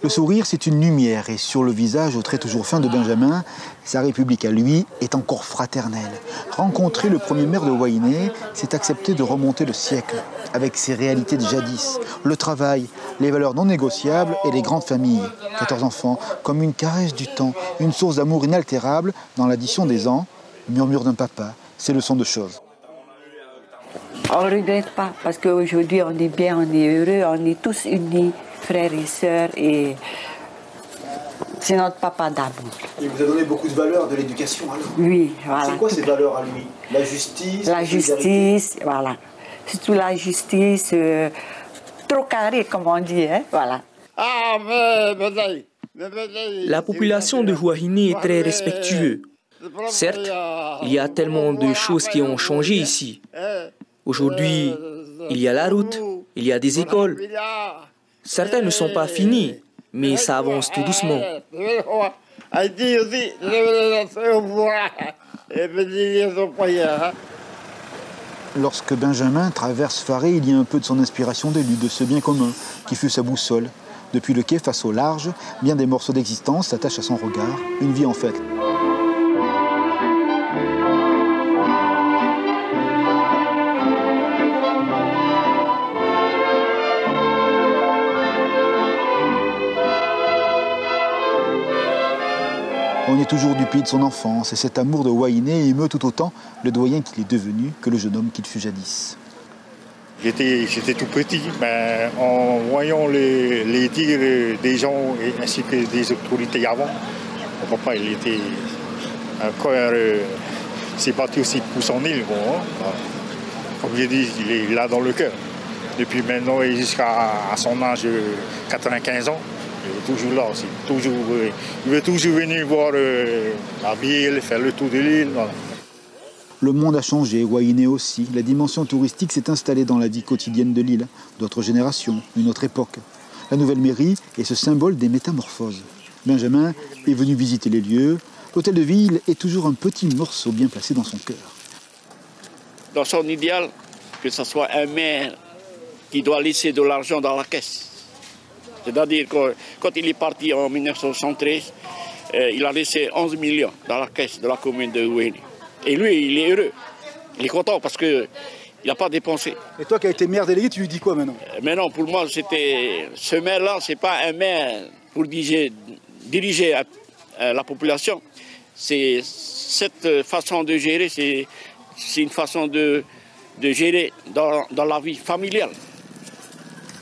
Le sourire, c'est une lumière, et sur le visage au trait toujours fin de Benjamin, sa République à lui est encore fraternelle. Rencontrer le premier maire de Wainé, c'est accepter de remonter le siècle, avec ses réalités de jadis, le travail, les valeurs non négociables et les grandes familles. 14 enfants, comme une caresse du temps, une source d'amour inaltérable dans l'addition des ans, murmure d'un papa, ses leçons de choses. On ne regrette pas, parce qu'aujourd'hui on est bien, on est heureux, on est tous unis, frères et sœurs, et c'est notre papa d'amour. Il vous a donné beaucoup de valeurs de l'éducation alors? Oui, voilà. C'est quoi ces valeurs à lui? La justice? La justice, voilà. Surtout la justice, trop carré comme on dit, hein, voilà. La population de Huahine est très respectueuse. Certes, il y a tellement de choses qui ont changé ici. Aujourd'hui, il y a la route, il y a des écoles. Certains ne sont pas finis, mais ça avance tout doucement. Lorsque Benjamin traverse Faré, il y a un peu de son inspiration d'élu, de ce bien commun qui fut sa boussole. Depuis le quai face au large, bien des morceaux d'existence s'attachent à son regard, une vie en fait. On est toujours du pays de son enfance et cet amour de Wainé émeut tout autant le doyen qu'il est devenu que le jeune homme qu'il fut jadis. J'étais tout petit, mais en voyant les dires des gens ainsi que des autorités avant, mon papa il était encore, s'est battu aussi pour son île. Bon, hein. Comme je dis, il est là dans le cœur. Depuis maintenant et jusqu'à son âge de 95 ans. Il est toujours là aussi. Il veut toujours venir voir la ville, faire le tour de l'île. Voilà. Le monde a changé, Wainé aussi. La dimension touristique s'est installée dans la vie quotidienne de l'île. D'autres générations, une autre époque. La nouvelle mairie est ce symbole des métamorphoses. Benjamin est venu visiter les lieux. L'hôtel de ville est toujours un petit morceau bien placé dans son cœur. Dans son idéal, que ce soit un maire qui doit laisser de l'argent dans la caisse. C'est-à-dire que quand il est parti en 1973, il a laissé 11 millions dans la caisse de la commune de Wainé. Et lui, il est heureux. Il est content parce qu'il n'a pas dépensé. Et toi qui as été maire délégué, tu lui dis quoi maintenant? Mais non, pour moi, ce maire-là, ce n'est pas un maire pour diriger la population. C'est cette façon de gérer, c'est une façon de gérer dans la vie familiale.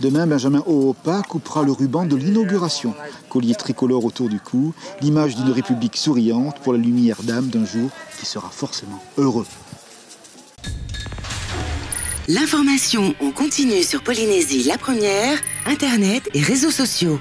Demain, Benjamin Oopa coupera le ruban de l'inauguration. Collier tricolore autour du cou, l'image d'une république souriante pour la lumière d'âme d'un jour qui sera forcément heureux. L'information en continu sur Polynésie la première, Internet et réseaux sociaux.